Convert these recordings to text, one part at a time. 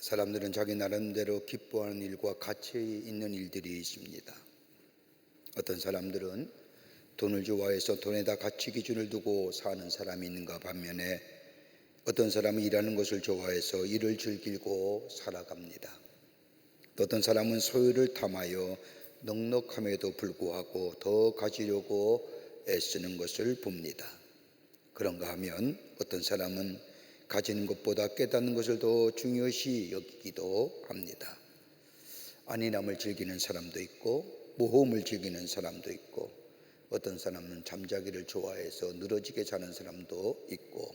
사람들은 자기 나름대로 기뻐하는 일과 가치 있는 일들이 있습니다. 어떤 사람들은 돈을 좋아해서 돈에다 가치 기준을 두고 사는 사람이 있는가 반면에 어떤 사람은 일하는 것을 좋아해서 일을 즐기고 살아갑니다. 또 어떤 사람은 소유를 탐하여 넉넉함에도 불구하고 더 가지려고 애쓰는 것을 봅니다. 그런가 하면 어떤 사람은 가지는 것보다 깨닫는 것을 더 중요시 여기기도 합니다. 안일함을 즐기는 사람도 있고 모험을 즐기는 사람도 있고 어떤 사람은 잠자기를 좋아해서 늘어지게 자는 사람도 있고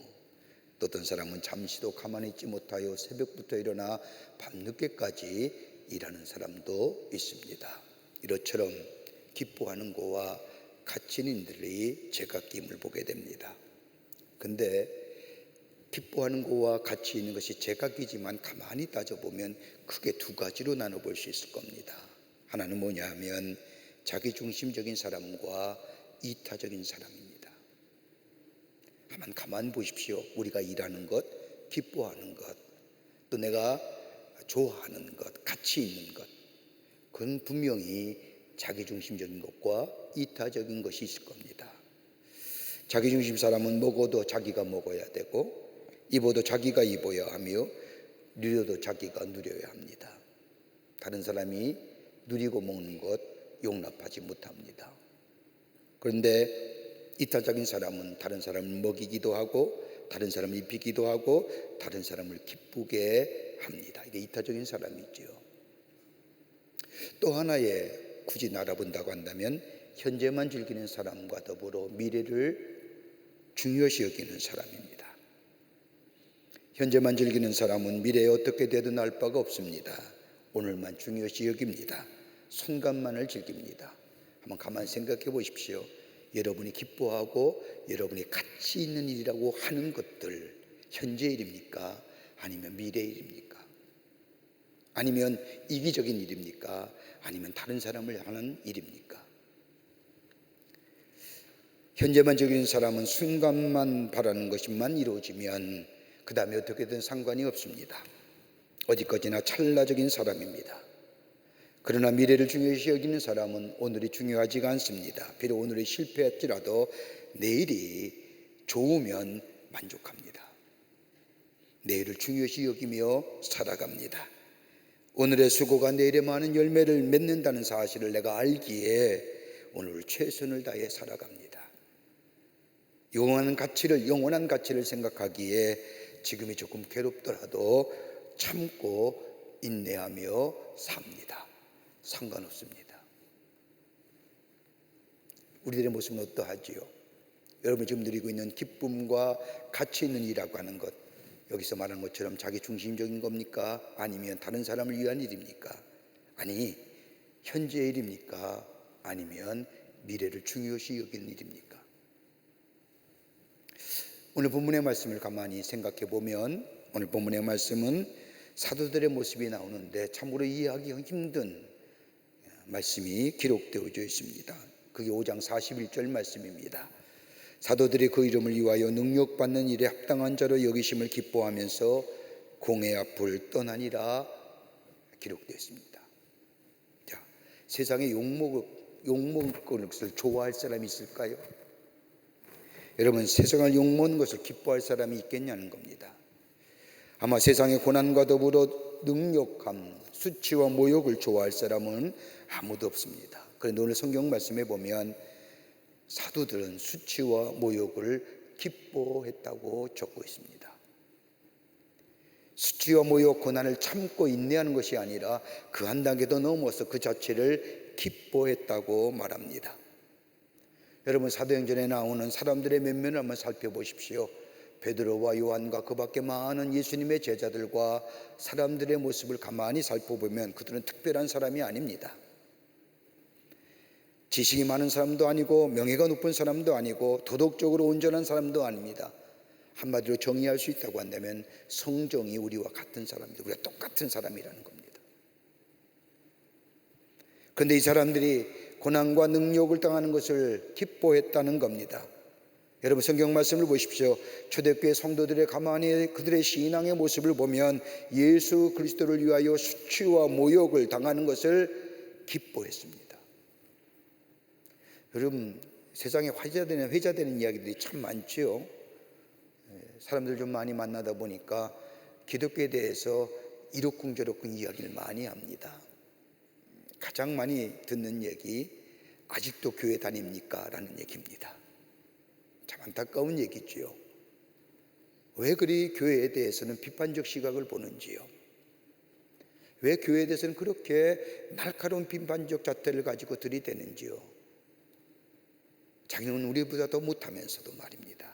또 어떤 사람은 잠시도 가만히 있지 못하여 새벽부터 일어나 밤늦게까지 일하는 사람도 있습니다. 이것처럼 기뻐하는 거와 가치 있는 일들이 제각기임을 보게 됩니다. 근데 기뻐하는 것과 가치 있는 것이 제각기지만 가만히 따져보면 크게 두 가지로 나눠볼 수 있을 겁니다. 하나는 뭐냐 하면 자기중심적인 사람과 이타적인 사람입니다. 한번 가만히 보십시오. 우리가 일하는 것, 기뻐하는 것, 또 내가 좋아하는 것, 가치 있는 것, 그건 분명히 자기중심적인 것과 이타적인 것이 있을 겁니다. 자기중심 사람은 먹어도 자기가 먹어야 되고 입어도 자기가 입어야 하며 누려도 자기가 누려야 합니다. 다른 사람이 누리고 먹는 것 용납하지 못합니다. 그런데 이타적인 사람은 다른 사람을 먹이기도 하고 다른 사람을 입히기도 하고 다른 사람을 기쁘게 합니다. 이게 이타적인 사람이죠. 또 하나의 굳이 알아본다고 한다면 현재만 즐기는 사람과 더불어 미래를 중요시 여기는 사람입니다. 현재만 즐기는 사람은 미래에 어떻게 되든 알 바가 없습니다. 오늘만 중요시 여깁니다. 순간만을 즐깁니다. 한번 가만히 생각해 보십시오. 여러분이 기뻐하고 여러분이 가치 있는 일이라고 하는 것들 현재 일입니까? 아니면 미래 일입니까? 아니면 이기적인 일입니까? 아니면 다른 사람을 하는 일입니까? 현재만 즐기는 사람은 순간만 바라는 것만 이루어지면 그 다음에 어떻게든 상관이 없습니다. 어디까지나 찰나적인 사람입니다. 그러나 미래를 중요시 여기는 사람은 오늘이 중요하지가 않습니다. 비록 오늘이 실패했지라도 내일이 좋으면 만족합니다. 내일을 중요시 여기며 살아갑니다. 오늘의 수고가 내일의 많은 열매를 맺는다는 사실을 내가 알기에 오늘 최선을 다해 살아갑니다. 영원한 가치를 생각하기에 지금이 조금 괴롭더라도 참고 인내하며 삽니다. 상관없습니다. 우리들의 모습은 어떠하지요? 여러분이 지금 누리고 있는 기쁨과 가치 있는 일이라고 하는 것, 여기서 말하는 것처럼 자기 중심적인 겁니까? 아니면 다른 사람을 위한 일입니까? 아니, 현재의 일입니까? 아니면 미래를 중요시 여기는 일입니까? 오늘 본문의 말씀을 가만히 생각해 보면 오늘 본문의 말씀은 사도들의 모습이 나오는데 참으로 이해하기 힘든 말씀이 기록되어져 있습니다. 그게 5장 41절 말씀입니다. 사도들이 그 이름을 위하여 능력받는 일에 합당한 자로 여기심을 기뻐하면서 공회 앞을 떠나니라 기록되어 있습니다. 자, 세상에 욕먹을 것을 좋아할 사람이 있을까요? 여러분, 세상을 욕먹는 것을 기뻐할 사람이 있겠냐는 겁니다. 아마 세상의 고난과 더불어 능력함, 수치와 모욕을 좋아할 사람은 아무도 없습니다. 그런데 오늘 성경 말씀에 보면 사도들은 수치와 모욕을 기뻐했다고 적고 있습니다. 수치와 모욕, 고난을 참고 인내하는 것이 아니라 그 한 단계 더 넘어서 그 자체를 기뻐했다고 말합니다. 여러분, 사도행전에 나오는 사람들의 면면을 한번 살펴보십시오. 베드로와 요한과 그 밖에 많은 예수님의 제자들과 사람들의 모습을 가만히 살펴보면 그들은 특별한 사람이 아닙니다. 지식이 많은 사람도 아니고 명예가 높은 사람도 아니고 도덕적으로 온전한 사람도 아닙니다. 한마디로 정의할 수 있다고 한다면 성정이 우리와 같은 사람입니다. 우리가 똑같은 사람이라는 겁니다. 그런데 이 사람들이 고난과 능욕을 당하는 것을 기뻐했다는 겁니다. 여러분 성경 말씀을 보십시오. 초대교회 성도들의 가만히 그들의 신앙의 모습을 보면 예수 그리스도를 위하여 수치와 모욕을 당하는 것을 기뻐했습니다. 여러분 세상에 회자되는 이야기들이 참 많죠. 사람들 좀 많이 만나다 보니까 기독교에 대해서 이러쿵저러쿵 이야기를 많이 합니다. 가장 많이 듣는 얘기, 아직도 교회 다닙니까? 라는 얘기입니다. 참 안타까운 얘기지요. 왜 그리 교회에 대해서는 비판적 시각을 보는지요? 왜 교회에 대해서는 그렇게 날카로운 비판적 잣대를 가지고 들이대는지요? 자기는 우리보다 더 못하면서도 말입니다.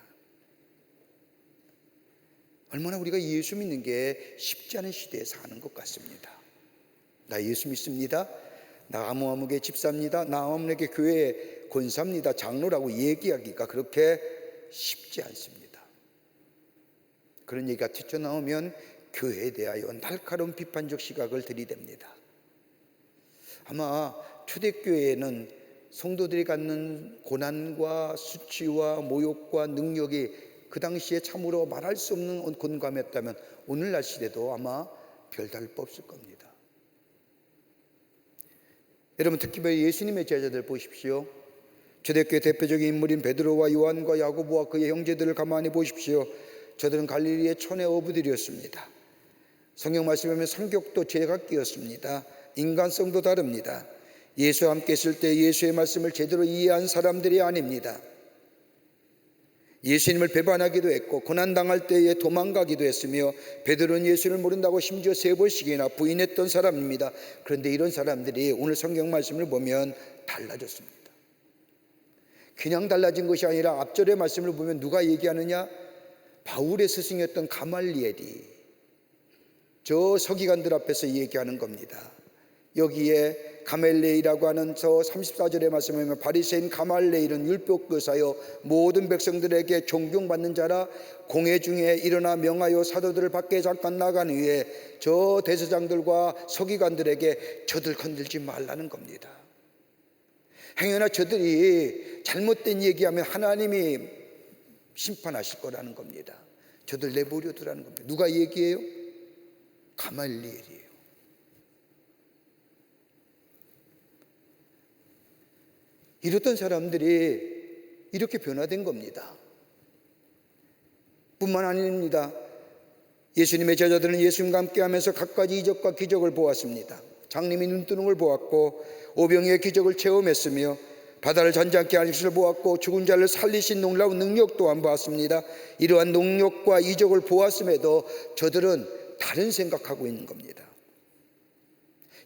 얼마나 우리가 예수 믿는 게 쉽지 않은 시대에 사는 것 같습니다. 나 예수 믿습니다. 나 아무아무개 집사입니다. 나 아무에게 교회 권사입니다. 장로라고 얘기하기가 그렇게 쉽지 않습니다. 그런 얘기가 튀쳐나오면 교회에 대하여 날카로운 비판적 시각을 들이댑니다. 아마 초대교회에는 성도들이 갖는 고난과 수치와 모욕과 능력이 그 당시에 참으로 말할 수 없는 권감이었다면 오늘날 시대도 아마 별다를 바 없을 겁니다. 여러분 특히 예수님의 제자들 보십시오. 초대교회 대표적인 인물인 베드로와 요한과 야고보와 그의 형제들을 가만히 보십시오. 저들은 갈릴리의 촌의 어부들이었습니다. 성경 말씀에 보면 성격도 제각기였습니다. 인간성도 다릅니다. 예수와 함께 있을 때 예수의 말씀을 제대로 이해한 사람들이 아닙니다. 예수님을 배반하기도 했고 고난당할 때에 도망가기도 했으며 베드로는 예수를 모른다고 심지어 3번씩이나 부인했던 사람입니다. 그런데 이런 사람들이 오늘 성경 말씀을 보면 달라졌습니다. 그냥 달라진 것이 아니라 앞절의 말씀을 보면 누가 얘기하느냐? 바울의 스승이었던 가말리엘이 저 서기관들 앞에서 얘기하는 겁니다. 여기에 가멜레이라고 하는 저 34절의 말씀에 보면 바리새인 가말레일은 율법교사여 모든 백성들에게 존경받는 자라 공회 중에 일어나 명하여 사도들을 밖에 잠깐 나간 후에 저 대제사장들과 서기관들에게 저들 건들지 말라는 겁니다. 행여나 저들이 잘못된 얘기하면 하나님이 심판하실 거라는 겁니다. 저들 내버려 두라는 겁니다. 누가 얘기해요? 가말리엘이에요. 이랬던 사람들이 이렇게 변화된 겁니다. 뿐만 아닙니다. 예수님의 제자들은 예수님과 함께하면서 갖가지 이적과 기적을 보았습니다. 장님이 눈뜨는 걸 보았고 오병이의 기적을 체험했으며 바다를 잔잔케 하신 것을 보았고 죽은 자를 살리신 놀라운 능력 또한 보았습니다. 이러한 능력과 이적을 보았음에도 저들은 다른 생각하고 있는 겁니다.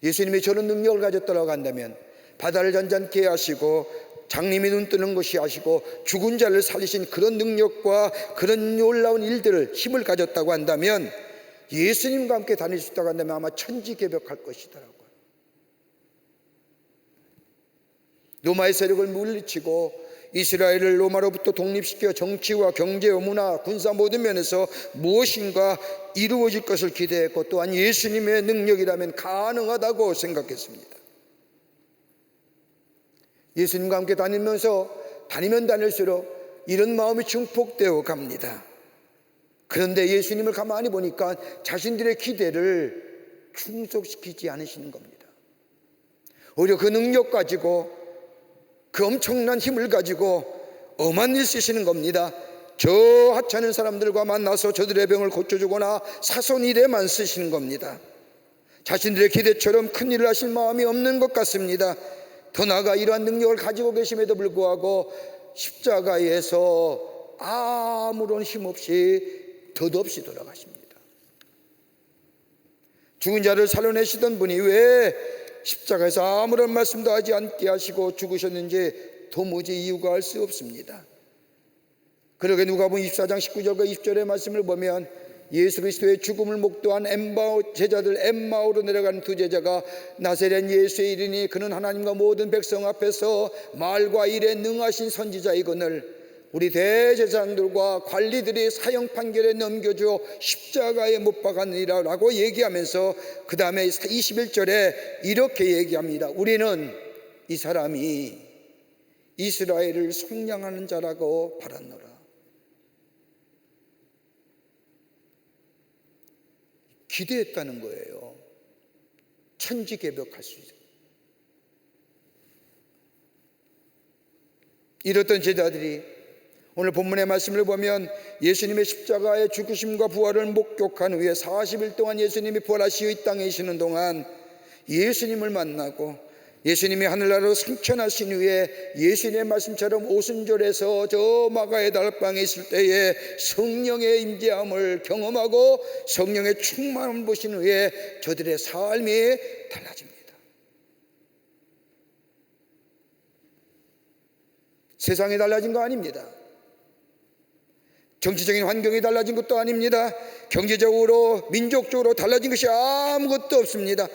예수님이 저런 능력을 가졌다고 한다면 바다를 잔잔케 하시고 장님이 눈 뜨는 것이 하시고 죽은 자를 살리신 그런 능력과 그런 놀라운 일들을 힘을 가졌다고 한다면 예수님과 함께 다닐 수 있다고 한다면 아마 천지개벽할 것이더라고요. 로마의 세력을 물리치고 이스라엘을 로마로부터 독립시켜 정치와 경제와 문화, 군사 모든 면에서 무엇인가 이루어질 것을 기대했고 또한 예수님의 능력이라면 가능하다고 생각했습니다. 예수님과 함께 다니면 다닐수록 이런 마음이 증폭되어 갑니다. 그런데 예수님을 가만히 보니까 자신들의 기대를 충족시키지 않으시는 겁니다. 오히려 그 능력 가지고 그 엄청난 힘을 가지고 엄한 일 쓰시는 겁니다. 저 하찮은 사람들과 만나서 저들의 병을 고쳐주거나 사손 일에만 쓰시는 겁니다. 자신들의 기대처럼 큰 일을 하실 마음이 없는 것 같습니다. 더 나아가 이러한 능력을 가지고 계심에도 불구하고 십자가에서 아무런 힘없이 덧없이 돌아가십니다. 죽은 자를 살려내시던 분이 왜 십자가에서 아무런 말씀도 하지 않게 하시고 죽으셨는지 도무지 이유가 알 수 없습니다. 그러게 누가복음 24장 19절과 20절의 말씀을 보면 예수 그리스도의 죽음을 목도한 제자들 엠마오로 내려가는 두 제자가 나사렛 예수의 이르니 그는 하나님과 모든 백성 앞에서 말과 일에 능하신 선지자이거늘 우리 대제사장들과 관리들이 사형 판결에 넘겨줘 십자가에 못 박았느니라 라고 얘기하면서 그 다음에 21절에 이렇게 얘기합니다. 우리는 이 사람이 이스라엘을 속량하는 자라고 바랐노라. 기대했다는 거예요. 천지개벽할 수 있어요. 이렇던 제자들이 오늘 본문의 말씀을 보면 예수님의 십자가의 죽으심과 부활을 목격한 후에 40일 동안 예수님이 부활하시어 이 땅에 계시는 동안 예수님을 만나고 예수님이 하늘나라로 승천하신 후에 예수님의 말씀처럼 오순절에서 저 마가의 다락방에 있을 때에 성령의 임재함을 경험하고 성령의 충만함을 보신 후에 저들의 삶이 달라집니다. 세상이 달라진 거 아닙니다. 정치적인 환경이 달라진 것도 아닙니다. 경제적으로 민족적으로 달라진 것이 아무것도 없습니다.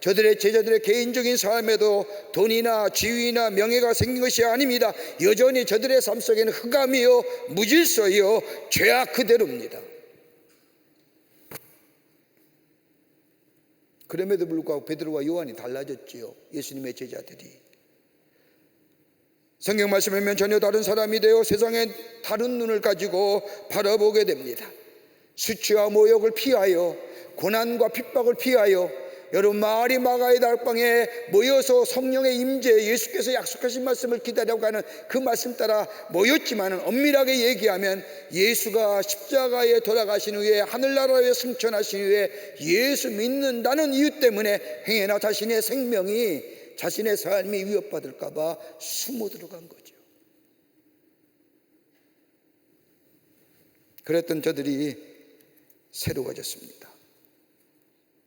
저들의 제자들의 개인적인 삶에도 돈이나 지위나 명예가 생긴 것이 아닙니다. 여전히 저들의 삶 속에는 흑암이요 무질서요 죄악 그대로입니다. 그럼에도 불구하고 베드로와 요한이 달라졌지요. 예수님의 제자들이 성경 말씀에 보면 전혀 다른 사람이 되어 세상에 다른 눈을 가지고 바라보게 됩니다. 수치와 모욕을 피하여 고난과 핍박을 피하여 여러분 마리 마가의 다락방에 모여서 성령의 임재 예수께서 약속하신 말씀을 기다려가는 그 말씀 따라 모였지만 엄밀하게 얘기하면 예수가 십자가에 돌아가신 후에 하늘나라에 승천하신 후에 예수 믿는다는 이유 때문에 행여나 자신의 생명이 자신의 삶이 위협받을까 봐 숨어 들어간 거죠. 그랬던 저들이 새로워졌습니다.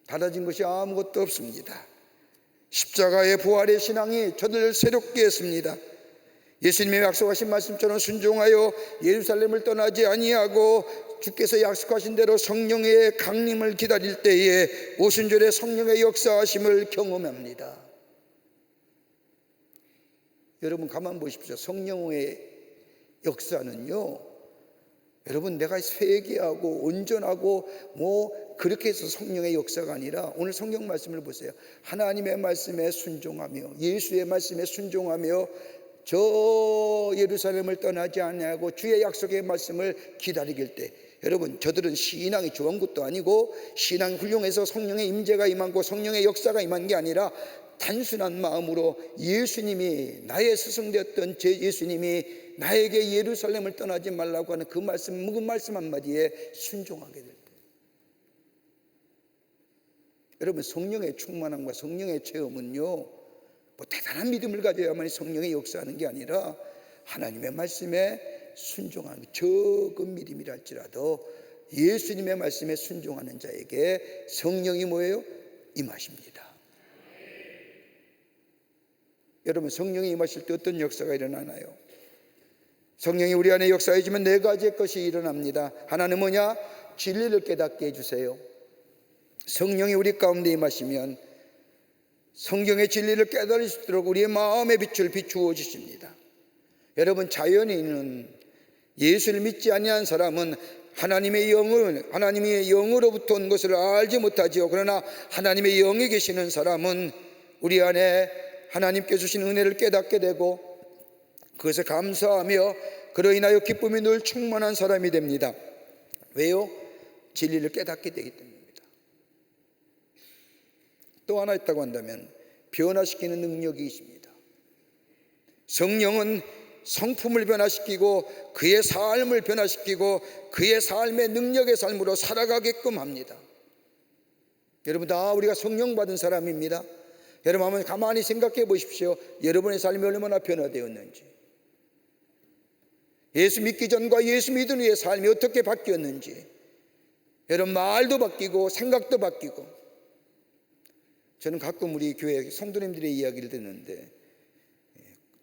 달라진 것이 아무것도 없습니다. 십자가의 부활의 신앙이 저들을 새롭게 했습니다. 예수님의 약속하신 말씀처럼 순종하여 예루살렘을 떠나지 아니하고 주께서 약속하신 대로 성령의 강림을 기다릴 때에 오순절에 성령의 역사하심을 경험합니다. 여러분 가만 보십시오. 성령의 역사는요, 여러분 내가 회개하고 온전하고 그렇게 해서 성령의 역사가 아니라 오늘 성경 말씀을 보세요. 하나님의 말씀에 순종하며 예수의 말씀에 순종하며 저 예루살렘을 떠나지 아니하고 주의 약속의 말씀을 기다리길 때 여러분 저들은 신앙이 좋은 것도 아니고 신앙이 훌륭해서 성령의 임재가 임하고 성령의 역사가 임한 게 아니라 단순한 마음으로 예수님이 나의 스승되었던 제 예수님이 나에게 예루살렘을 떠나지 말라고 하는 그 말씀 묵은 말씀 한마디에 순종하게 될 때 여러분 성령의 충만함과 성령의 체험은요 대단한 믿음을 가져야만 성령의 역사하는 게 아니라 하나님의 말씀에 순종하는 적은 믿음이라 할지라도 예수님의 말씀에 순종하는 자에게 성령이 뭐예요? 임하십니다. 여러분 성령이 임하실 때 어떤 역사가 일어나나요? 성령이 우리 안에 역사해주면 네 가지의 것이 일어납니다. 하나는 뭐냐? 진리를 깨닫게 해주세요. 성령이 우리 가운데 임하시면 성경의 진리를 깨달을 수 있도록 우리의 마음의 빛을 비추어 주십니다. 여러분 자연인은 예수를 믿지 아니한 사람은 하나님의 영으로부터 온 것을 알지 못하지요. 그러나 하나님의 영에 계시는 사람은 우리 안에 하나님께 주신 은혜를 깨닫게 되고 그것에 감사하며 그로 인하여 기쁨이 늘 충만한 사람이 됩니다. 왜요? 진리를 깨닫게 되기 때문입니다. 또 하나 있다고 한다면 변화시키는 능력이 있습니다. 성령은 성품을 변화시키고 그의 삶을 변화시키고 그의 삶의 능력의 삶으로 살아가게끔 합니다. 여러분 다 우리가 성령 받은 사람입니다. 여러분 한번 가만히 생각해 보십시오. 여러분의 삶이 얼마나 변화되었는지, 예수 믿기 전과 예수 믿은 후의 삶이 어떻게 바뀌었는지, 여러분 말도 바뀌고 생각도 바뀌고. 저는 가끔 우리 교회 성도님들의 이야기를 듣는데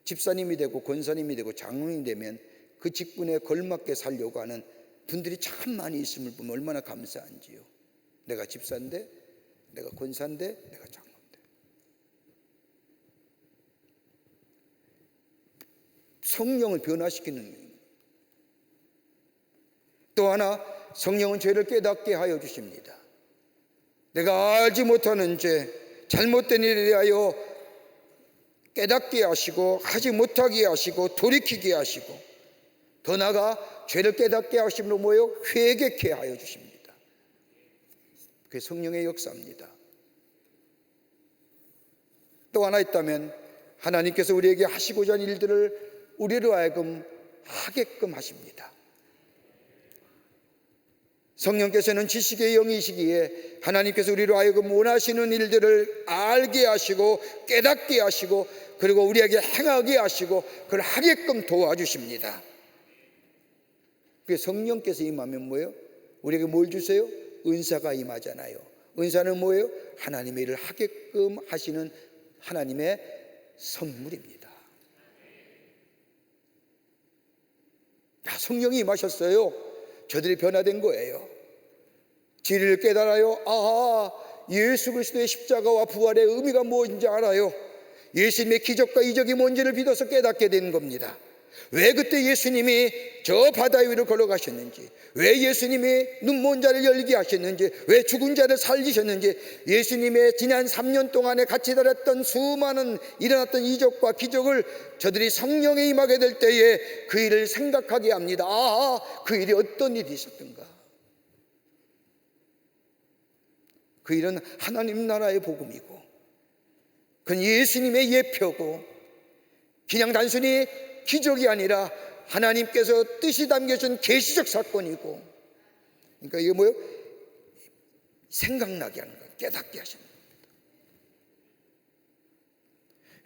집사님이 되고 권사님이 되고 장로님이 되면 그 직분에 걸맞게 살려고 하는 분들이 참 많이 있음을 보면 얼마나 감사한지요. 내가 집사인데, 내가 권사인데, 내가 장로인데. 성령을 변화시키는 거예요. 또 하나, 성령은 죄를 깨닫게 하여 주십니다. 내가 알지 못하는 죄, 잘못된 일에 대하여 깨닫게 하시고 하지 못하게 하시고 돌이키게 하시고 더 나아가 죄를 깨닫게 하심으로 뭐예요? 회개케 하여 주십니다. 그게 성령의 역사입니다. 또 하나 있다면 하나님께서 우리에게 하시고자 하는 일들을 우리로 하여금 하게끔 하십니다. 성령께서는 지식의 영이시기에 하나님께서 우리로 하여금 원하시는 일들을 알게 하시고 깨닫게 하시고 그리고 우리에게 행하게 하시고 그걸 하게끔 도와주십니다. 그게 성령께서 임하면 뭐예요? 우리에게 뭘 주세요? 은사가 임하잖아요. 은사는 뭐예요? 하나님의 일을 하게끔 하시는 하나님의 선물입니다. 성령이 임하셨어요. 저들이 변화된 거예요. 진리를 깨달아요. 예수 그리스도의 십자가와 부활의 의미가 무엇인지 알아요. 예수님의 기적과 이적이 뭔지를 믿어서 깨닫게 된 겁니다. 왜 그때 예수님이 저 바다 위로 걸어가셨는지, 왜 예수님이 눈먼 자를 열리게 하셨는지, 왜 죽은 자를 살리셨는지, 예수님의 지난 3년 동안에 같이 다녔던 수많은 일어났던 이적과 기적을 저들이 성령에 임하게 될 때에 그 일을 생각하게 합니다. 그 일이 어떤 일이 있었던가. 그 일은 하나님 나라의 복음이고 그건 예수님의 예표고 그냥 단순히 기적이 아니라 하나님께서 뜻이 담겨진 계시적 사건이고, 그러니까 이게 뭐예요? 생각나게 하는 거예요. 깨닫게 하시는 겁니다.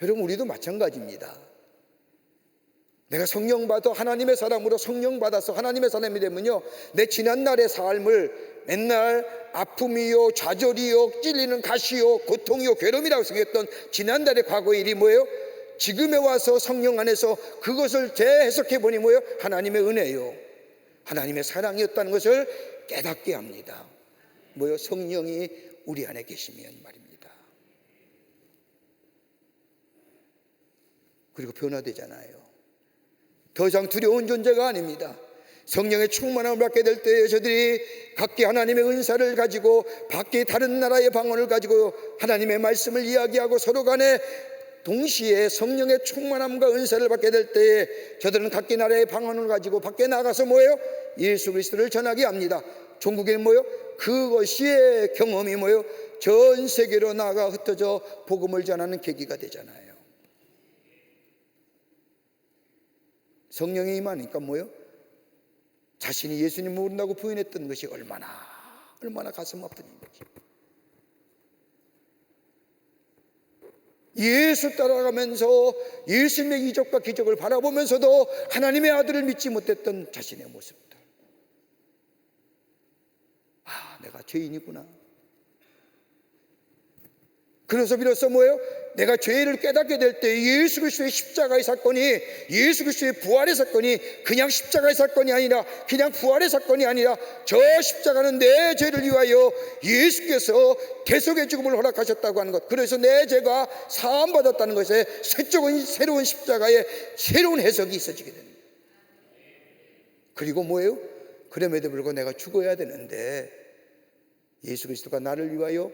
여러분, 우리도 마찬가지입니다. 내가 성령 받아 하나님의 사람으로 성령 받아서 하나님의 사람이 되면요, 내 지난날의 삶을 맨날 아픔이요, 좌절이요, 찔리는 가시요, 고통이요, 괴로움이라고 생각했던 지난날의 과거의 일이 뭐예요? 지금에 와서 성령 안에서 그것을 재해석해 보니 뭐예요? 하나님의 은혜요, 하나님의 사랑이었다는 것을 깨닫게 합니다. 뭐예요? 성령이 우리 안에 계시면 말입니다. 그리고 변화되잖아요. 더 이상 두려운 존재가 아닙니다. 성령의 충만함을 받게 될 때에 저들이 각기 하나님의 은사를 가지고 밖에 다른 나라의 방언을 가지고 하나님의 말씀을 이야기하고 서로 간에 동시에 성령의 충만함과 은사를 받게 될 때에 저들은 각기 나라의 방언을 가지고 밖에 나가서 뭐예요? 예수 그리스도를 전하게 합니다. 종국에는 뭐예요? 그것이 경험이 뭐예요? 전 세계로 나가 흩어져 복음을 전하는 계기가 되잖아요. 성령이 임하니까 뭐예요? 자신이 예수님 모른다고 부인했던 것이 얼마나 가슴 아픈 일이지. 예수 따라가면서 예수님의 이적과 기적을 바라보면서도 하나님의 아들을 믿지 못했던 자신의 모습들. 내가 죄인이구나. 그래서 비로소 뭐예요? 내가 죄를 깨닫게 될 때 예수 그리스도의 십자가의 사건이, 예수 그리스도의 부활의 사건이 그냥 십자가의 사건이 아니라, 그냥 부활의 사건이 아니라 저 십자가는 내 죄를 위하여 예수께서 대속의 죽음을 허락하셨다고 하는 것, 그래서 내 죄가 사함받았다는 것에 새로운 십자가의 새로운 해석이 있어지게 됩니다. 그리고 뭐예요? 그럼에도 불구하고 내가 죽어야 되는데 예수 그리스도가 나를 위하여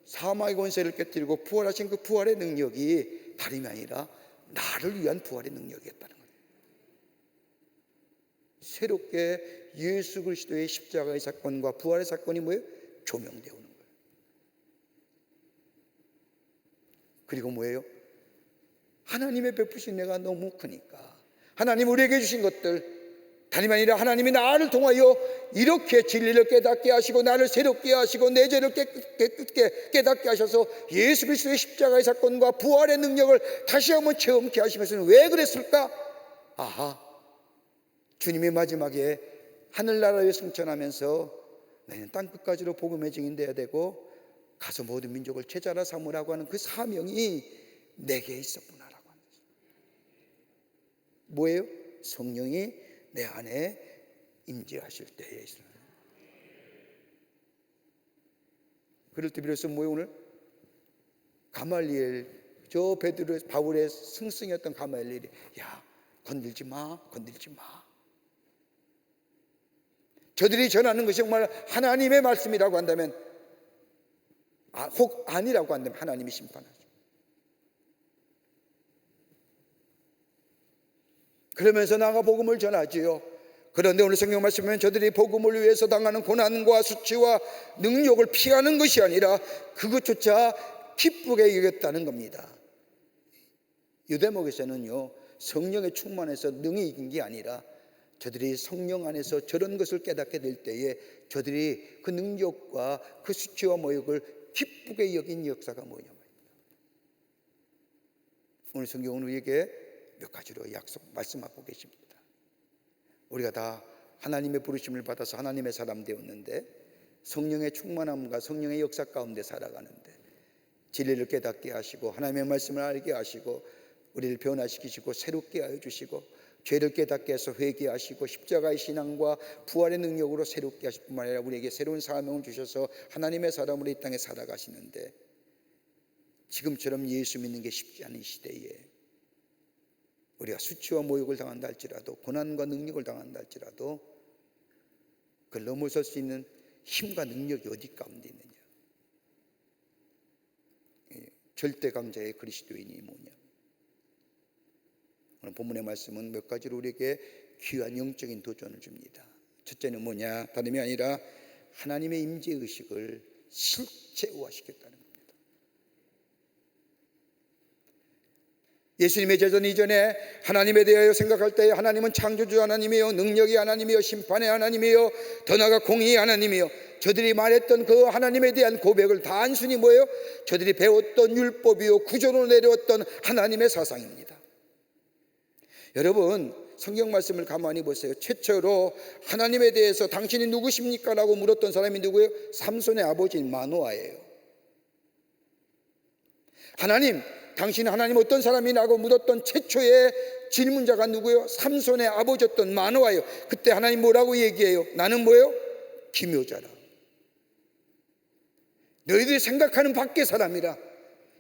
사망의 권세를 깨뜨리고 부활하신 그 부활의 능력이 다름이 아니라 나를 위한 부활의 능력이었다는 거예요. 새롭게 예수 그리스도의 십자가의 사건과 부활의 사건이 뭐예요? 조명되어 오는 거예요. 그리고 뭐예요? 하나님의 베푸신 내가 너무 크니까 하나님 우리에게 주신 것들, 다름이 아니라 하나님이 나를 통하여 이렇게 진리를 깨닫게 하시고 나를 새롭게 하시고 내 죄를 깨닫게 하셔서 예수 그리스도의 십자가의 사건과 부활의 능력을 다시 한번 체험케 하시면서 왜 그랬을까? 주님이 마지막에 하늘나라에 승천하면서 나는 땅끝까지로 복음의 증인되어야 되고 가서 모든 민족을 제자라 삼으라고 하는 그 사명이 내게 있었구나라고 하는 거죠. 뭐예요? 성령이 내 안에 임재하실 때에 있어요. 그럴 때 비로소 뭐예요? 오늘 가말리엘, 저 베드로 바울의 승승이었던 가말리엘이 건들지 마. 저들이 전하는 것이 정말 하나님의 말씀이라고 한다면, 혹 아니라고 한다면 하나님이 심판하죠. 그러면서 나가 복음을 전하지요. 그런데 오늘 성경 말씀은 저들이 복음을 위해서 당하는 고난과 수치와 능욕을 피하는 것이 아니라 그것조차 기쁘게 여겼다는 겁니다. 이 대목에서는요, 성령에 충만해서 능히 이긴 게 아니라 저들이 성령 안에서 저런 것을 깨닫게 될 때에 저들이 그 능력과 그 수치와 모욕을 기쁘게 여긴 역사가 뭐냐 말입니다. 오늘 성경은 우리에게 몇 가지로 말씀하고 계십니다. 우리가 다 하나님의 부르심을 받아서 하나님의 사람 되었는데 성령의 충만함과 성령의 역사 가운데 살아가는데 진리를 깨닫게 하시고 하나님의 말씀을 알게 하시고 우리를 변화시키시고 새롭게 하여 주시고 죄를 깨닫게 해서 회개하시고 십자가의 신앙과 부활의 능력으로 새롭게 하실 뿐만 아니라 우리에게 새로운 사명을 주셔서 하나님의 사람으로 이 땅에 살아가시는데 지금처럼 예수 믿는 게 쉽지 않은 시대에 우리가 수치와 모욕을 당한다 할지라도 고난과 능력을 당한다 할지라도 그걸 넘어설 수 있는 힘과 능력이 어디 가운데 있느냐? 절대 강자의 그리스도인이 뭐냐? 오늘 본문의 말씀은 몇 가지로 우리에게 귀한 영적인 도전을 줍니다. 첫째는 뭐냐? 다름이 아니라 하나님의 임재의식을 실체화시켰다는 겁니다. 예수님의 재전 이전에 하나님에 대하여 생각할 때 하나님은 창조주 하나님이요, 능력의 하나님이요, 심판의 하나님이요, 더 나아가 공의의 하나님이요, 저들이 말했던 그 하나님에 대한 고백을 단순히 뭐예요? 저들이 배웠던 율법이요, 구조로 내려왔던 하나님의 사상입니다. 여러분, 성경 말씀을 가만히 보세요. 최초로 하나님에 대해서 당신이 누구십니까? 라고 물었던 사람이 누구예요? 삼손의 아버지인 마노아예요. 하나님, 당신은 하나님 어떤 사람이라고 물었던 최초의 질문자가 누구예요? 삼손의 아버지였던 마노아예요. 그때 하나님 뭐라고 얘기해요? 나는 뭐예요? 기묘자라. 너희들이 생각하는 밖의 사람이라.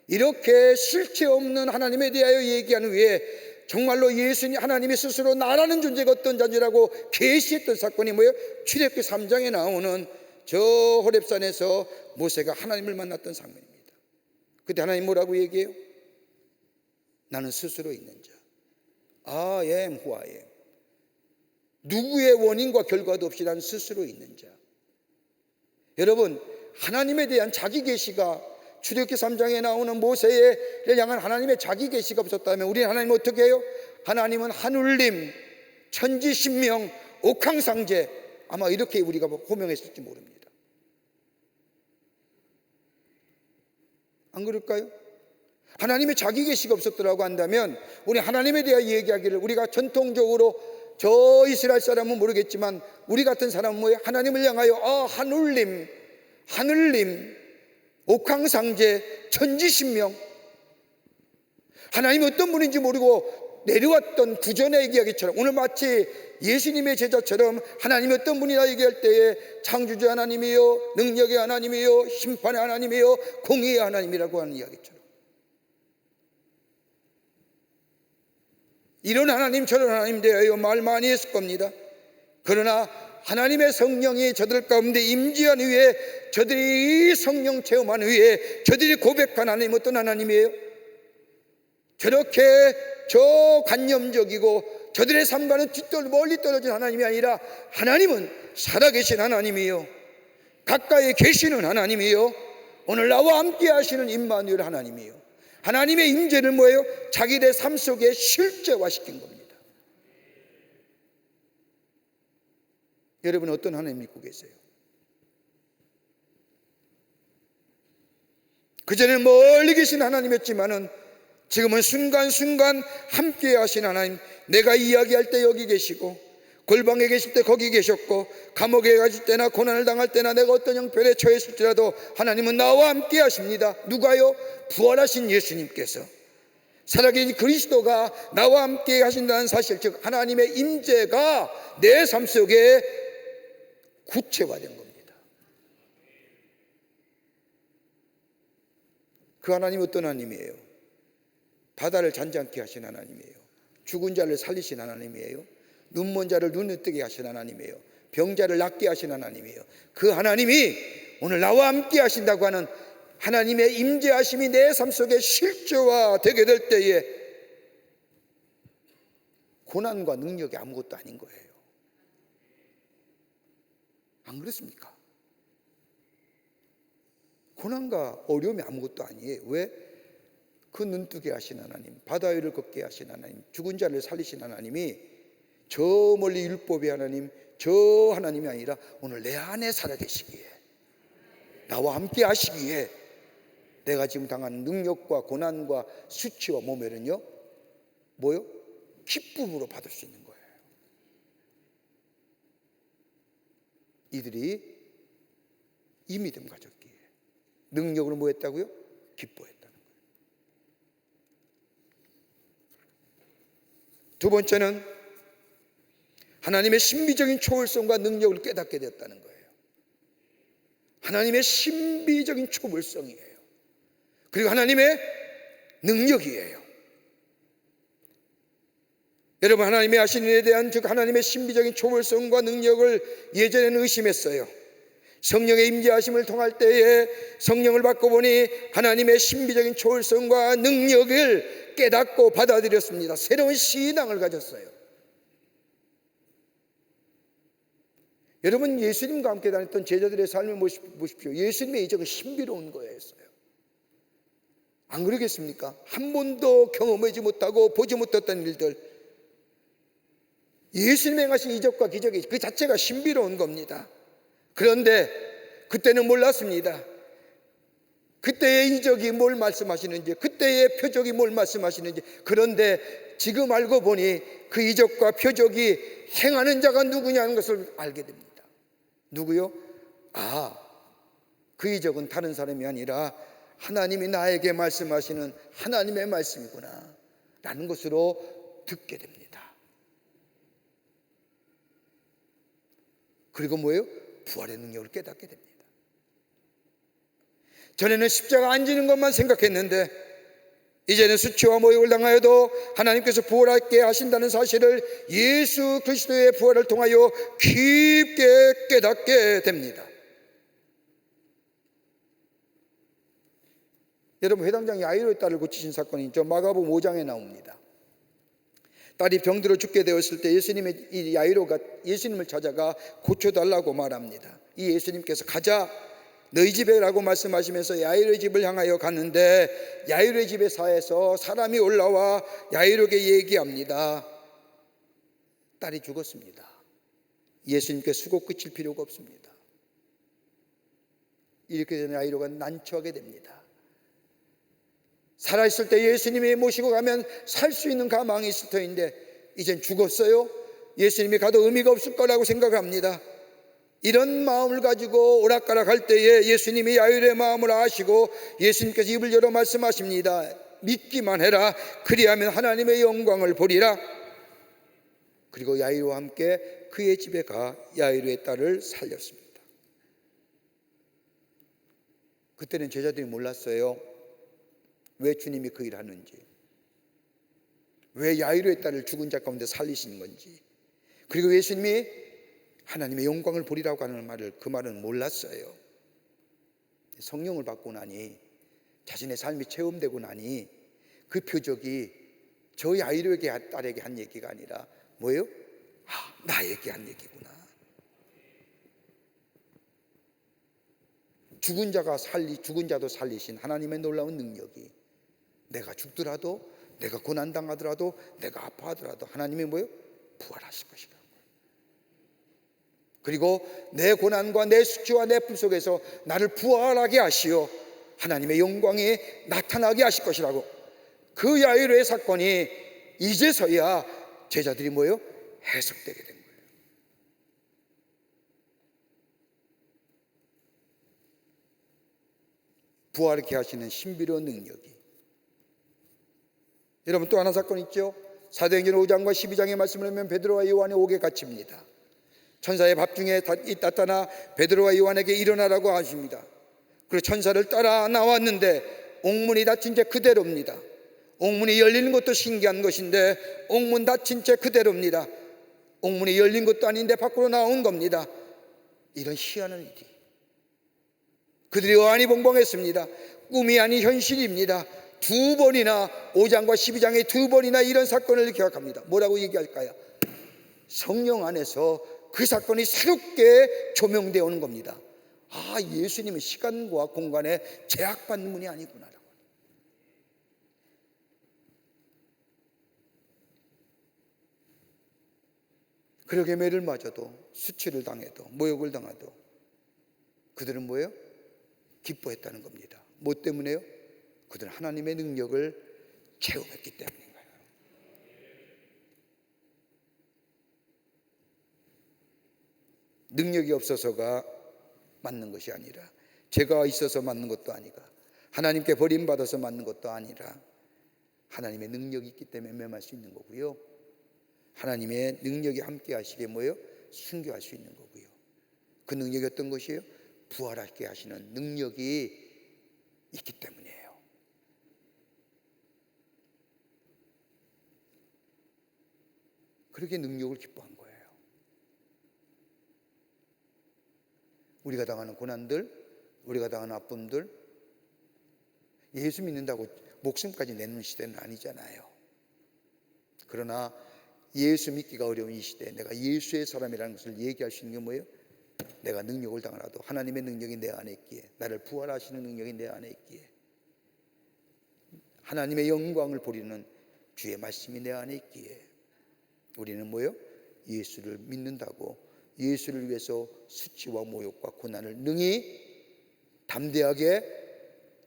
이렇게 실체 없는 하나님에 대하여 얘기하는 후에 정말로 예수님 하나님이 스스로 나라는 존재가 어떤 자인지라고 계시했던 사건이 뭐예요? 출애굽기 3장에 나오는 저 호렙산에서 모세가 하나님을 만났던 장면입니다. 그때 하나님 뭐라고 얘기해요? 나는 스스로 있는 자. I am who I am. 누구의 원인과 결과도 없이 나는 스스로 있는 자. 여러분, 하나님에 대한 자기 계시가 출애굽기 3장에 나오는 모세를 향한 하나님의 자기 계시가 없었다면 우리는 하나님 어떻게 해요? 하나님은 하늘님, 천지신명, 옥황상제, 아마 이렇게 우리가 호명했을지 모릅니다. 안 그럴까요? 하나님의 자기 계시가 없었더라고 한다면 우리 하나님에 대해 얘기하기를 우리가 전통적으로 저 이스라엘 사람은 모르겠지만 우리 같은 사람은 뭐예요? 하나님을 향하여 하늘님, 하늘님, 옥황상제, 천지신명, 하나님이 어떤 분인지 모르고 내려왔던 구전의 얘기하기처럼 오늘 마치 예수님의 제자처럼 하나님이 어떤 분이라 얘기할 때에 창조주 하나님이요, 능력의 하나님이요, 심판의 하나님이요, 공의의 하나님이라고 하는 이야기처럼 이런 하나님 저런 하나님 대하여 말 많이 했을 겁니다. 그러나 하나님의 성령이 저들 가운데 임재한 후에 저들이 성령 체험한 후에 저들이 고백한 하나님 어떤 하나님이에요? 저렇게 저관념적이고 저들의 삶과는 멀리 떨어진 하나님이 아니라 하나님은 살아계신 하나님이요, 가까이 계시는 하나님이요, 오늘 나와 함께 하시는 임마누엘 하나님이요. 하나님의 임재를 뭐예요? 자기들의 삶 속에 실제화시킨 겁니다. 여러분 어떤 하나님 믿고 계세요? 그전에는 멀리 계신 하나님이었지만은 지금은 순간순간 함께 하신 하나님, 내가 이야기할 때 여기 계시고 골방에 계실 때 거기 계셨고 감옥에 가실 때나 고난을 당할 때나 내가 어떤 형편에 처했을지라도 하나님은 나와 함께 하십니다. 누가요? 부활하신 예수님께서, 살아계신 그리스도가 나와 함께 하신다는 사실, 즉 하나님의 임재가 내 삶 속에 구체화된 겁니다. 그 하나님 어떤 하나님이에요? 바다를 잔잔케 하신 하나님이에요. 죽은 자를 살리신 하나님이에요. 눈먼 자를 눈을 뜨게 하신 하나님이에요. 병자를 낫게 하신 하나님이에요. 그 하나님이 오늘 나와 함께 하신다고 하는 하나님의 임재하심이 내 삶 속에 실제화되게 될 때에 고난과 능력이 아무것도 아닌 거예요. 안 그렇습니까? 고난과 어려움이 아무것도 아니에요. 왜? 그 눈뜨게 하신 하나님, 바다 위를 걷게 하신 하나님, 죽은 자를 살리신 하나님이 저 멀리 율법의 하나님, 저 하나님이 아니라 오늘 내 안에 살아계시기에, 나와 함께 하시기에 내가 지금 당한 능력과 고난과 수치와 모멸은요, 뭐요? 기쁨으로 받을 수 있는 거예요. 이들이 이 믿음 가졌기에 능력으로 뭐 했다고요? 기뻐했다는 거예요. 두 번째는 하나님의 신비적인 초월성과 능력을 깨닫게 되었다는 거예요. 하나님의 신비적인 초월성이에요. 그리고 하나님의 능력이에요. 여러분, 하나님의 하신 일에 대한 즉 하나님의 신비적인 초월성과 능력을 예전에는 의심했어요. 성령의 임재하심을 통할 때에 성령을 받고 보니 하나님의 신비적인 초월성과 능력을 깨닫고 받아들였습니다. 새로운 신앙을 가졌어요. 여러분, 예수님과 함께 다녔던 제자들의 삶을 보십시오. 예수님의 이적은 신비로운 거였어요. 안 그러겠습니까? 한 번도 경험하지 못하고 보지 못했던 일들, 예수님이 행하신 이적과 기적이 그 자체가 신비로운 겁니다. 그런데 그때는 몰랐습니다. 그때의 이적이 뭘 말씀하시는지, 그때의 표적이 뭘 말씀하시는지. 그런데 지금 알고 보니 그 이적과 표적이 행하는 자가 누구냐는 것을 알게 됩니다. 누구요? 그 이적은 다른 사람이 아니라 하나님이 나에게 말씀하시는 하나님의 말씀이구나 라는 것으로 듣게 됩니다. 그리고 뭐예요? 부활의 능력을 깨닫게 됩니다. 전에는 십자가 안 지는 것만 생각했는데 이제는 수치와 모욕을 당하여도 하나님께서 부활하게 하신다는 사실을 예수 그리스도의 부활을 통하여 깊게 깨닫게 됩니다. 여러분, 회당장 야이로의 딸을 고치신 사건이 저 마가복음 5장에 나옵니다. 딸이 병들어 죽게 되었을 때 예수님의 이 야이로가 예수님을 찾아가 고쳐달라고 말합니다. 이 예수님께서 가자, 너희 집에라고 말씀하시면서 야이로의 집을 향하여 갔는데 야이로의 집에 사에서 사람이 올라와 야이로에게 얘기합니다. 딸이 죽었습니다. 예수님께 수고 끝일 필요가 없습니다. 이렇게 되는 야이로가 난처하게 됩니다. 살아있을 때 예수님이 모시고 가면 살 수 있는 가망이 있을 터인데 이젠 죽었어요? 예수님이 가도 의미가 없을 거라고 생각합니다. 이런 마음을 가지고 오락가락할 때에 예수님이 야이로의 마음을 아시고 예수님께서 입을 열어 말씀하십니다. 믿기만 해라. 그리하면 하나님의 영광을 보리라. 그리고 야이로와 함께 그의 집에 가 야이로의 딸을 살렸습니다. 그때는 제자들이 몰랐어요. 왜 주님이 그 일을 하는지, 왜 야이로의 딸을 죽은 자 가운데 살리시는 건지, 그리고 예수님이 하나님의 영광을 보리라고 하는 말을, 그 말은 몰랐어요. 성령을 받고 나니, 자신의 삶이 체험되고 나니 그 표적이 저 야이로의 딸에게 한 얘기가 아니라 뭐예요? 나에게 한 얘기구나. 죽은 자도 살리신 하나님의 놀라운 능력이 내가 죽더라도, 내가 고난당하더라도, 내가 아파하더라도 하나님이 뭐예요? 부활하실 것이라고. 그리고 내 고난과 내 수치와 내 아픔 속에서 나를 부활하게 하시어 하나님의 영광이 나타나게 하실 것이라고. 그 야이로의 사건이 이제서야 제자들이 뭐예요? 해석되게 된 거예요. 부활하게 하시는 신비로운 능력이. 여러분, 또 하나 사건 있죠. 사도행전 5장과 12장의 말씀을 하면 베드로와 요한의 옥에 갇힙니다. 천사의 밥 중에 나타나 베드로와 요한에게 일어나라고 하십니다. 그리고 천사를 따라 나왔는데 옥문이 닫힌 채 그대로입니다. 옥문이 열리는 것도 신기한 것인데 옥문 닫힌 채 그대로입니다. 옥문이 열린 것도 아닌데 밖으로 나온 겁니다. 이런 희한한 일이. 그들이 어안이 벙벙했습니다. 꿈이 아닌 현실입니다. 두 번이나 5장과 12장에 두 번이나 이런 사건을 기억합니다. 뭐라고 얘기할까요? 성령 안에서 그 사건이 새롭게 조명되어 오는 겁니다. 아, 예수님은 시간과 공간에 제약받는 분이 아니구나. 그러게 매를 맞아도, 수치를 당해도, 모욕을 당해도 그들은 뭐예요? 기뻐했다는 겁니다. 뭐 때문에요? 그들은 하나님의 능력을 체험했기 때문인 거예요. 능력이 없어서가 맞는 것이 아니라, 죄가 있어서 맞는 것도 아니라, 하나님께 버림받아서 맞는 것도 아니라 하나님의 능력이 있기 때문에 매할 수 있는 거고요. 하나님의 능력이 함께 하시게 뭐예요? 순교할 수 있는 거고요. 그 능력이 어떤 것이에요? 부활하게 하시는 능력이 있기 때문이에요. 그렇게 능력을 기뻐한 거예요. 우리가 당하는 고난들, 우리가 당하는 아픔들, 예수 믿는다고 목숨까지 내는 시대는 아니잖아요. 그러나 예수 믿기가 어려운 이 시대에 내가 예수의 사람이라는 것을 얘기할 수 있는 게 뭐예요? 내가 능력을 당하라도 하나님의 능력이 내 안에 있기에, 나를 부활하시는 능력이 내 안에 있기에, 하나님의 영광을 보리는 주의 말씀이 내 안에 있기에 우리는 뭐예요? 예수를 믿는다고 예수를 위해서 수치와 모욕과 고난을 능히 담대하게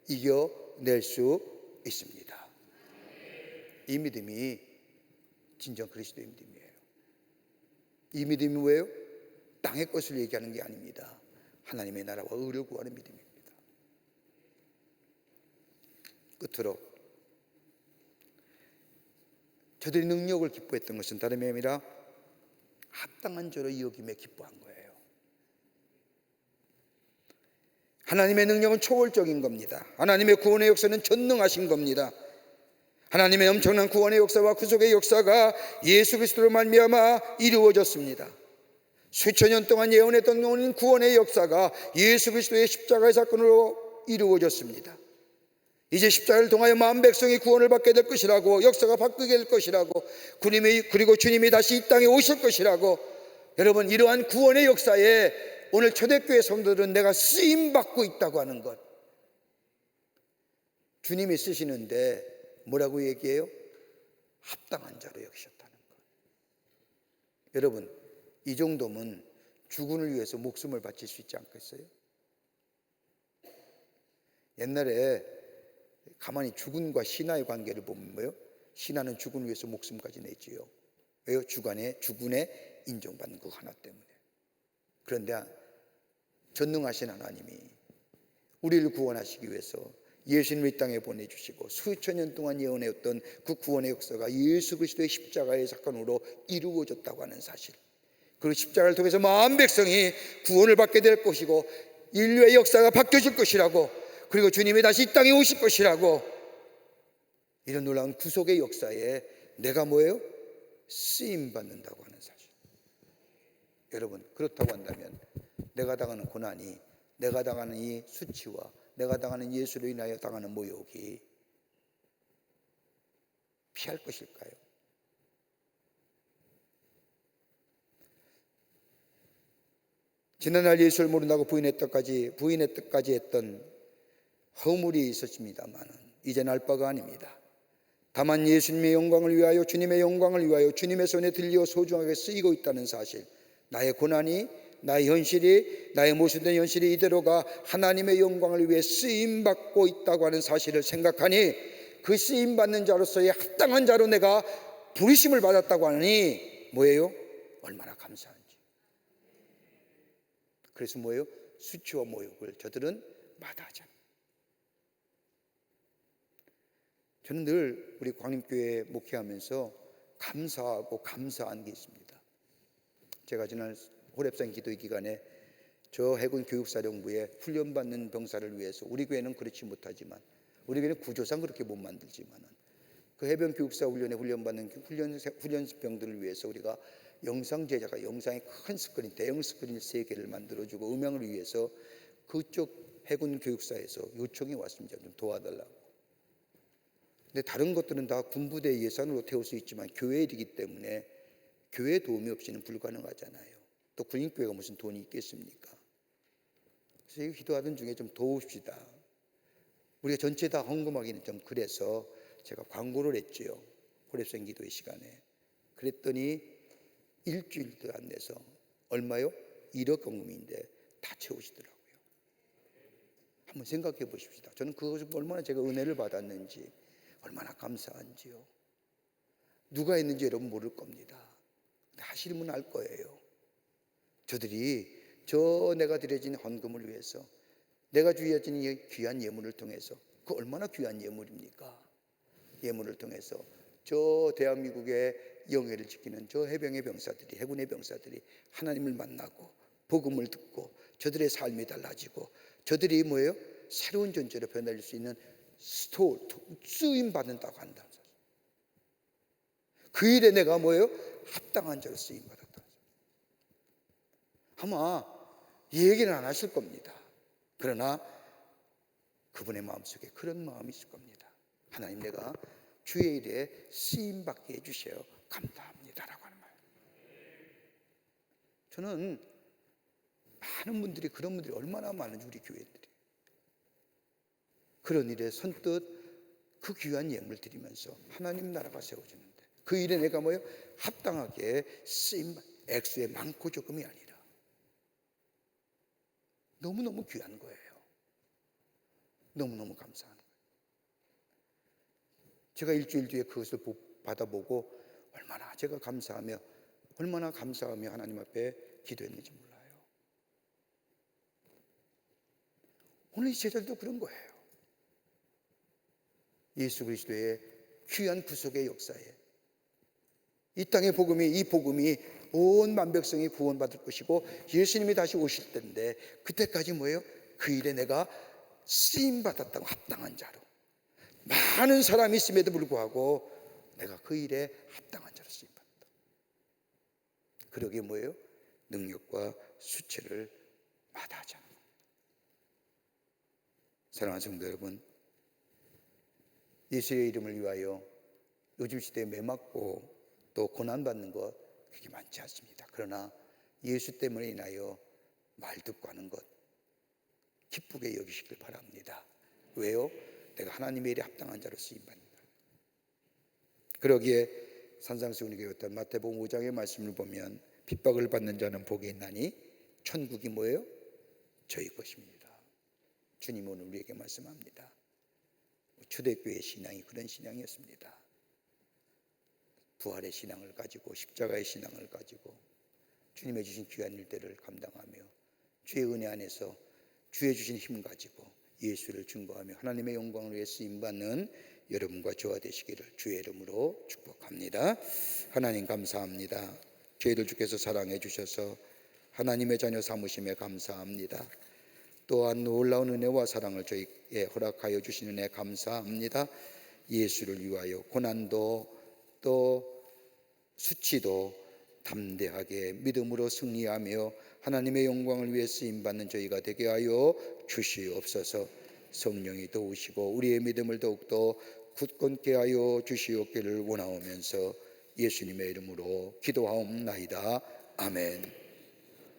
이겨낼 수 있습니다. 이 믿음이 진정 그리스도의 믿음이에요. 이 믿음이 뭐예요? 땅의 것을 얘기하는 게 아닙니다. 하나님의 나라와 의를 구하는 믿음입니다. 끝으로 저들이 능력을 기뻐했던 것은 다름이 아니라 합당한 자로 여김에 기뻐한 거예요. 하나님의 능력은 초월적인 겁니다. 하나님의 구원의 역사는 전능하신 겁니다. 하나님의 엄청난 구원의 역사와 구속의 역사가 예수 그리스도로 말미암아 이루어졌습니다. 수천 년 동안 예언했던 구원의 역사가 예수 그리스도의 십자가의 사건으로 이루어졌습니다. 이제 십자가를 통하여 마음 백성이 구원을 받게 될 것이라고, 역사가 바뀌게 될 것이라고, 그리고 주님이 다시 이 땅에 오실 것이라고. 여러분, 이러한 구원의 역사에 오늘 초대교회 성도들은 내가 쓰임받고 있다고 하는 것, 주님이 쓰시는데 뭐라고 얘기해요? 합당한 자로 여기셨다는 것. 여러분, 이 정도면 주군을 위해서 목숨을 바칠 수 있지 않겠어요? 옛날에 가만히 주군과 신하의 관계를 보면 뭐예요? 신하는 주군을 위해서 목숨까지 내지요. 왜요? 주군의 인정받는 그 하나 때문에. 그런데 전능하신 하나님이 우리를 구원하시기 위해서 예수님을 이 땅에 보내주시고 수천 년 동안 예언해왔던 그 구원의 역사가 예수 그리스도의 십자가의 사건으로 이루어졌다고 하는 사실, 그리고 십자가를 통해서 마음 백성이 구원을 받게 될 것이고 인류의 역사가 바뀌어질 것이라고, 그리고 주님이 다시 이 땅에 오실 것이라고, 이런 놀라운 구속의 역사에 내가 뭐예요? 쓰임받는다고 하는 사실. 여러분, 그렇다고 한다면 내가 당하는 고난이, 내가 당하는 이 수치와 내가 당하는 예수로 인하여 당하는 모욕이 피할 것일까요? 지난날 예수를 모른다고 부인했다까지 했던 허물이 있었습니다만 이제는 알 바가 아닙니다. 다만 예수님의 영광을 위하여, 주님의 영광을 위하여 주님의 손에 들려 소중하게 쓰이고 있다는 사실, 나의 고난이, 나의 현실이, 나의 모순된 현실이 이대로가 하나님의 영광을 위해 쓰임받고 있다고 하는 사실을 생각하니 그 쓰임받는 자로서의 합당한 자로 내가 부르심을 받았다고 하니 뭐예요? 얼마나 감사한지. 그래서 뭐예요? 수치와 모욕을 저들은 마다하잖아요. 저는 늘 우리 광림교회 목회하면서 감사하고 감사한 게 있습니다. 제가 지난 호랩산 기도회 기간에 저 해군 교육사령부에 훈련받는 병사를 위해서, 우리 교회는 그렇지 못하지만, 우리 교회는 구조상 그렇게 못 만들지만 그 해병 교육사 훈련에 훈련받는 훈련병들을 위해서 우리가 영상 제작과 영상의 큰 스크린, 대형 스크린 3개를 만들어주고 음향을 위해서 그쪽 해군 교육사에서 요청이 왔습니다. 좀 도와달라고. 근데 다른 것들은 다 군부대 예산으로 태울 수 있지만 교회 일이기 때문에 교회 도움이 없이는 불가능하잖아요. 또 군인교회가 무슨 돈이 있겠습니까? 그래서 기도하던 중에 좀 도웁시다. 우리가 전체 다 헌금하기는 좀 그래서 제가 광고를 했죠. 호랩생 기도의 시간에. 그랬더니 일주일도 안 돼서 얼마요? 1억 헌금인데 다 채우시더라고요. 한번 생각해 보십시다. 저는 그것을 얼마나 제가 은혜를 받았는지, 얼마나 감사한지요. 누가 했는지 여러분 모를 겁니다. 근데 하시면 알 거예요. 저들이 내가 드려진 헌금을 위해서, 내가 주어진 이 귀한 예물을 통해서, 그 얼마나 귀한 예물입니까? 예물을 통해서 저 대한민국의 영예를 지키는 저 해병의 병사들이, 해군의 병사들이 하나님을 만나고 복음을 듣고 저들의 삶이 달라지고 저들이 뭐예요? 새로운 존재로 변할 수 있는 쓰임 받는다고 한다. 그 일에 내가 뭐예요? 합당한 자로 쓰임 받았다. 아마 이 얘기는 안 하실 겁니다. 그러나 그분의 마음속에 그런 마음이 있을 겁니다. 하나님, 내가 주의 일에 쓰임 받게 해주셔요. 감사합니다라고 하는 말. 저는 많은 분들이, 그런 분들이 얼마나 많은지, 우리 교회들이 그런 일에 선뜻 그 귀한 예물 드리면서 하나님 나라가 세워지는데, 그 일에 내가 뭐예요? 합당하게 쓰임, 액수의 많고 조금이 아니라 너무너무 귀한 거예요. 너무너무 감사한 거예요. 제가 일주일 뒤에 그것을 받아보고 얼마나 감사하며 하나님 앞에 기도했는지 몰라요. 오늘 이 제자들도 그런 거예요. 예수 그리스도의 귀한 구속의 역사에 이 땅의 이 복음이 온 만백성이 구원받을 것이고 예수님이 다시 오실 때인데, 그때까지 뭐예요? 그 일에 내가 쓰임받았다고, 합당한 자로. 많은 사람이 있음에도 불구하고 내가 그 일에 합당한 자로 쓰임받았다. 그러기에 뭐예요? 능력과 수치를 마다하지 않는 겁니다. 사랑하는 성도 여러분, 예수의 이름을 위하여 요즘 시대에 매맞고 또 고난받는 것 그렇게 많지 않습니다. 그러나 예수 때문에 인하여 말 듣고 하는 것 기쁘게 여기시길 바랍니다. 왜요? 내가 하나님의 일에 합당한 자로 쓰임받는다. 그러기에 산상수훈교였던 마태복음 5장의 말씀을 보면, 핍박을 받는 자는 복이 있나니 천국이 뭐예요? 저희 것입니다. 주님 오늘 우리에게 말씀합니다. 초대교회 신앙이 그런 신앙이었습니다. 부활의 신앙을 가지고, 십자가의 신앙을 가지고 주님의 주신 귀한 일들을 감당하며 주의 은혜 안에서 주의 주신 힘 가지고 예수를 증거하며 하나님의 영광을 위해 쓰임받는 여러분과 저와 되시기를 주의 이름으로 축복합니다. 하나님 감사합니다. 저희들 주께서 사랑해 주셔서 하나님의 자녀 삼으심에 감사합니다. 또한 놀라운 은혜와 사랑을 저희에게 허락하여 주시는 은혜 감사합니다. 예수를 위하여 고난도 또 수치도 담대하게 믿음으로 승리하며 하나님의 영광을 위해 쓰임받는 저희가 되게 하여 주시옵소서. 성령이 도우시고 우리의 믿음을 더욱더 굳건케 하여 주시옵기를 원하오면서 예수님의 이름으로 기도하옵나이다. 아멘.